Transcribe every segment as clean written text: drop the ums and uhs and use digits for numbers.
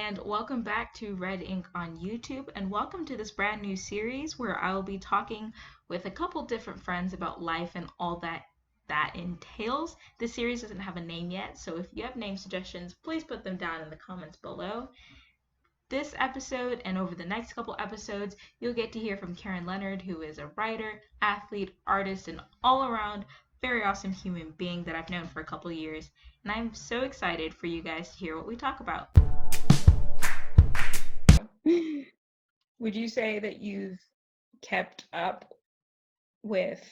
and welcome back to Red Ink on YouTube, and welcome to this brand new series where I will be talking with a couple different friends about life and all that entails. This series doesn't have a name yet, so if you have name suggestions, please put them down in the comments below. This episode and over the next couple episodes, you'll get to hear from Karen Leonard, who is a writer, athlete, artist, and all around very awesome human being that I've known for a couple years. And I'm so excited for you guys to hear what we talk about. Would you say that you've kept up with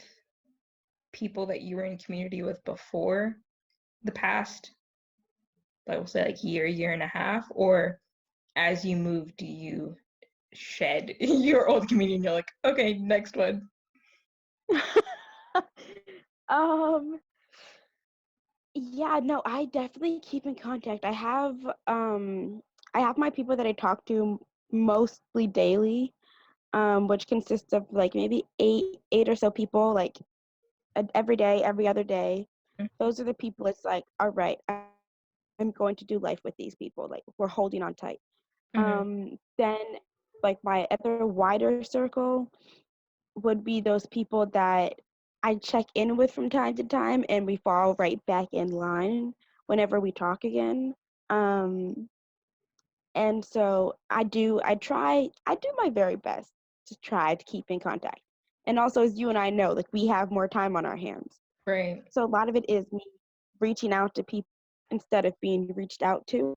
people that you were in community with before the past, like we'll say like year and a half, or as you move, do you shed your old community and you're like, okay, next one? Um, yeah, no, I definitely keep in contact. I have my people that I talk to mostly daily, which consists of like maybe eight or so people, like every day, every other day. Those are the people it's like, all right, I'm going to do life with these people. Like we're holding on tight. Then like my other wider circle would be those people that I check in with from time to time and we fall right back in line whenever we talk again. And so I do my very best to try to keep in contact. And also, as you and I know, like we have more time on our hands. Right. So a lot of it is me reaching out to people instead of being reached out to.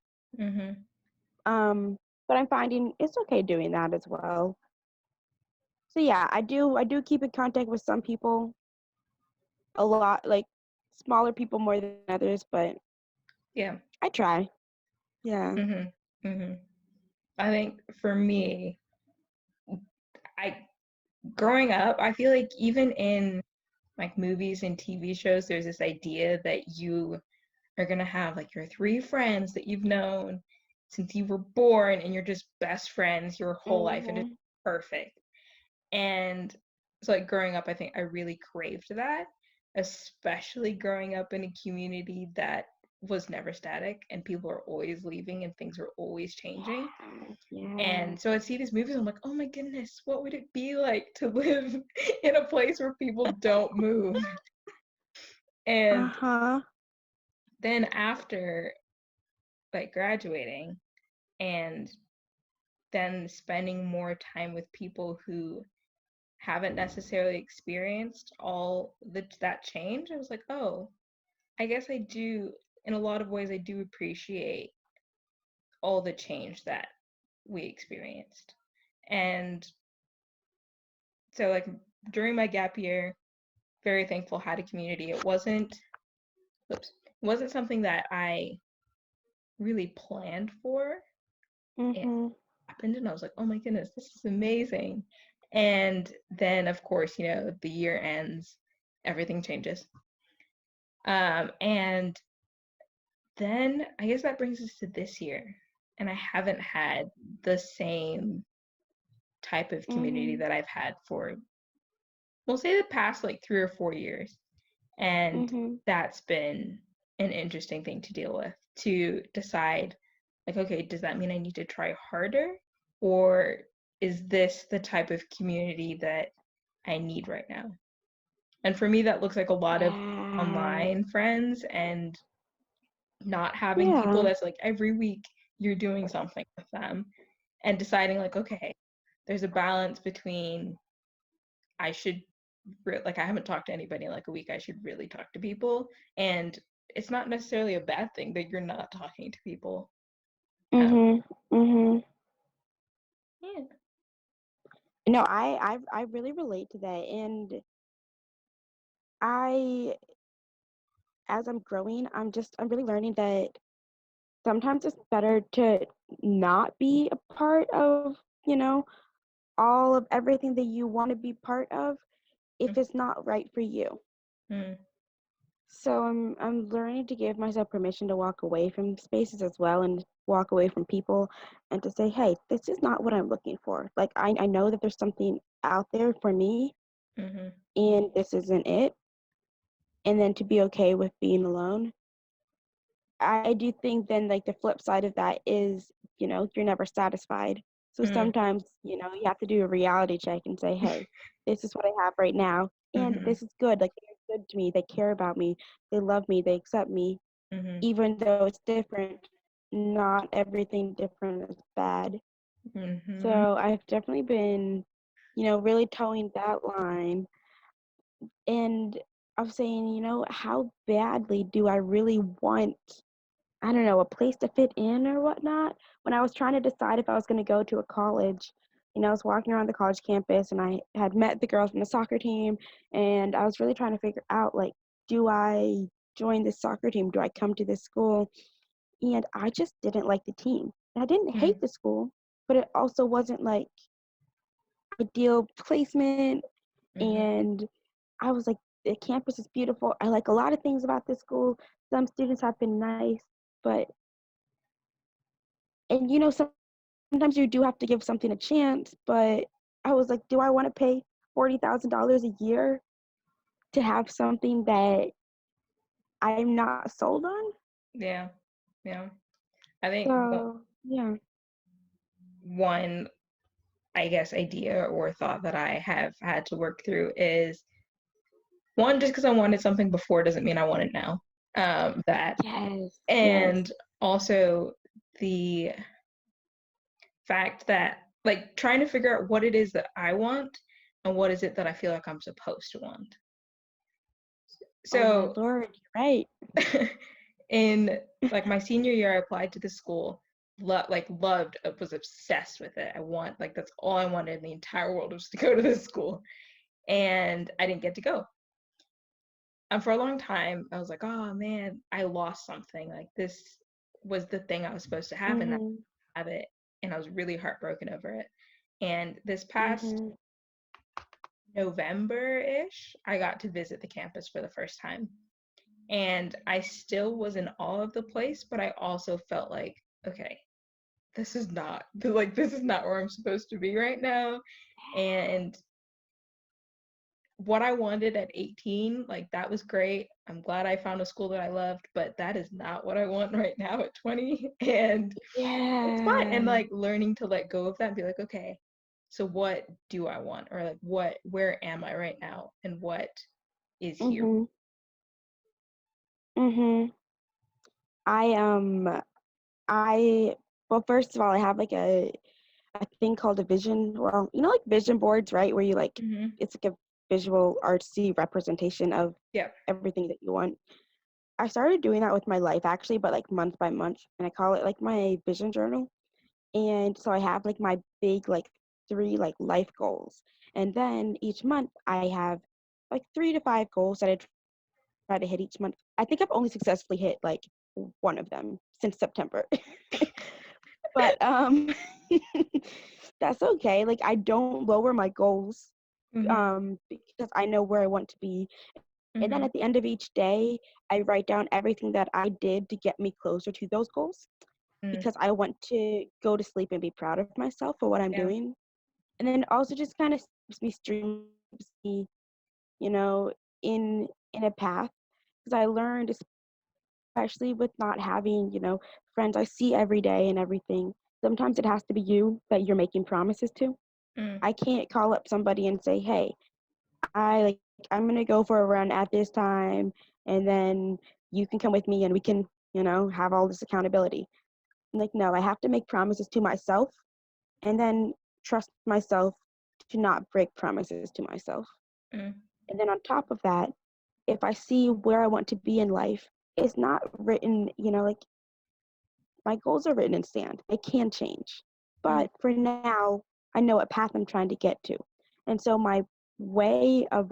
But I'm finding it's okay doing that as well. So yeah, I do keep in contact with some people, a lot, like smaller people more than others, but Yeah. I try. Yeah. I think for me, I growing up, I feel like even in like movies and TV shows, there's this idea that you are gonna have like your three friends that you've known since you were born and you're just best friends your whole life and it's Mhm. perfect. And so like growing up, I think I really craved that, especially growing up in a community that was never static and people are always leaving and things are always changing. Yeah. And so I see these movies, I'm like, oh my goodness, what would it be like to live in a place where people don't move? And Uh-huh. then after like graduating and then spending more time with people who haven't necessarily experienced that change, I was like, oh, I guess I do, in a lot of ways, I do appreciate all the change that we experienced. And so, like, during my gap year, very thankful had a community. It wasn't something that I really planned for. It Mhm. happened, and I was like, oh my goodness, this is amazing. And then, of course, the year ends, everything changes. And then I guess that brings us to this year. And I haven't had the same type of community Mhm. that I've had for, we'll say, the past like 3 or 4 years. And Mhm. that's been an interesting thing to deal with, to decide, like, okay, does that mean I need to try harder? Or is this the type of community that I need right now? And for me, that looks like a lot of Yeah. online friends and not having people Yeah. that's like every week you're doing something with them and deciding like, okay, there's a balance between I should like I haven't talked to anybody in like a week, I should really talk to people, and it's not necessarily a bad thing that you're not talking to people. um Mhm. Mhm. yeah. No, I really relate to that, and I as I'm growing, I'm really learning that sometimes it's better to not be a part of, you know, all of everything that you want to be part of if it's not right for you. Mm-hmm. So I'm learning to give myself permission to walk away from spaces as well and walk away from people and to say, hey, this is not what I'm looking for. Like I know that there's something out there for me Mm-hmm. and this isn't it. And then to be okay with being alone. I do think then like the flip side of that is, you're never satisfied. So Mm, sometimes, you have to do a reality check and say, hey, this is what I have right now. And mhm, this is good. Like they're good to me. They care about me. They love me. They accept me. mhm, Even though it's different, not everything different is bad. mhm. So I've definitely been, really towing that line. And I'm saying, how badly do I really want, I don't know, a place to fit in or whatnot? When I was trying to decide if I was going to go to a college, I was walking around the college campus and I had met the girls from the soccer team, and I was really trying to figure out, like, do I join this soccer team? Do I come to this school? And I just didn't like the team. And I didn't hate Mm, the school, but it also wasn't like ideal placement. mhm. And I was like, the campus is beautiful. I like a lot of things about this school. Some students have been nice, but and sometimes you do have to give something a chance, but I was like, do I want to pay $40,000 a year to have something that I'm not sold on? Yeah, yeah. I think So yeah. one, I guess, idea or thought that I have had to work through is one, just because I wanted something before doesn't mean I want it now. That. Yes, yes. And also the fact that, like, trying to figure out what it is that I want and what is it that I feel like I'm supposed to want. Oh my So, Lord, you're right. in like my senior year, I applied to the school, loved, was obsessed with it. That's all I wanted in the entire world was to go to this school, and I didn't get to go. And for a long time, I was like, oh man, I lost something. Like this was the thing I was supposed to have, and I Mhm. didn't have it, and I was really heartbroken over it. And this past Mhm. November-ish, I got to visit the campus for the first time. And I still was in awe of the place, but I also felt like, okay, this is not where I'm supposed to be right now. And what I wanted at 18, like that was great. I'm glad I found a school that I loved, but that is not what I want right now at 20. And it's fine. And Yeah. like learning to let go of that and be like, okay, so what do I want? Or like where am I right now? And what is here? Mhm. Mhm. I I well, first of all, I have like a thing called a vision. Well, like vision boards, right? Where you like Hmm. it's like a visual artsy representation of Yeah. everything that you want. I started doing that with my life actually, but like month by month, and I call it like my vision journal. And so I have like my big like three like life goals, and then each month I have like 3 to 5 goals that I try to hit each month. I think I've only successfully hit like one of them since September. But that's okay. Like I don't lower my goals Hmm. because I know where I want to be. And then Hmm. at the end of each day, I write down everything that I did to get me closer to those goals Mm. because I want to go to sleep and be proud of myself for what I'm Yeah. doing. And then also just kind of keeps me me, you know, in a path because I learned, especially with not having, friends I see every day and everything. Sometimes it has to be you that you're making promises to. Mm. I can't call up somebody and say, "Hey, I'm gonna go for a run at this time, and then you can come with me and we can, have all this accountability." Like, no, I have to make promises to myself and then trust myself to not break promises to myself. Mm. And then on top of that, if I see where I want to be in life, it's not written, like my goals are written in sand. They can change. Mm. But for now, I know what path I'm trying to get to. And so my way of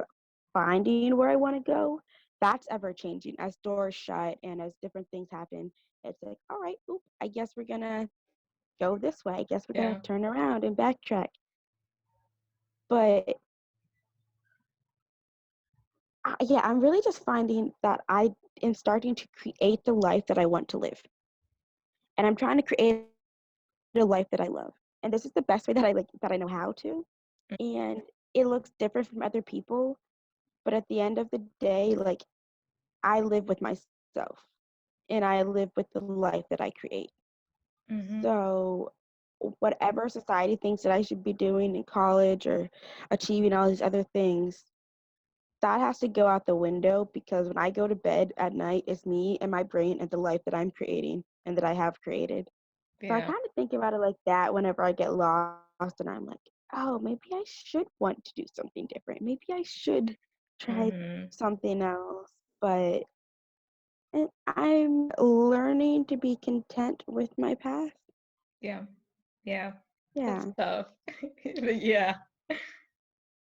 finding where I want to go, that's ever changing as doors shut and as different things happen. It's like, all right, oop, I guess we're going to go this way. I guess we're going Yeah. to turn around and backtrack. But yeah, I'm really just finding that I am starting to create the life that I want to live. And I'm trying to create a life that I love. And this is the best way that I know how to. And it looks different from other people, but at the end of the day, like I live with myself. and I live with the life that I create. Mhm. So whatever society thinks that I should be doing in college or achieving all these other things, that has to go out the window because when I go to bed at night, it's me and my brain and the life that I'm creating and that I have created. So I Yeah. kind of think about it like that whenever I get lost and I'm like, oh, maybe I should want to do something different. Maybe I should try Mhm. something else. But I'm learning to be content with my path. Yeah. Yeah. That's Yeah. tough. But yeah.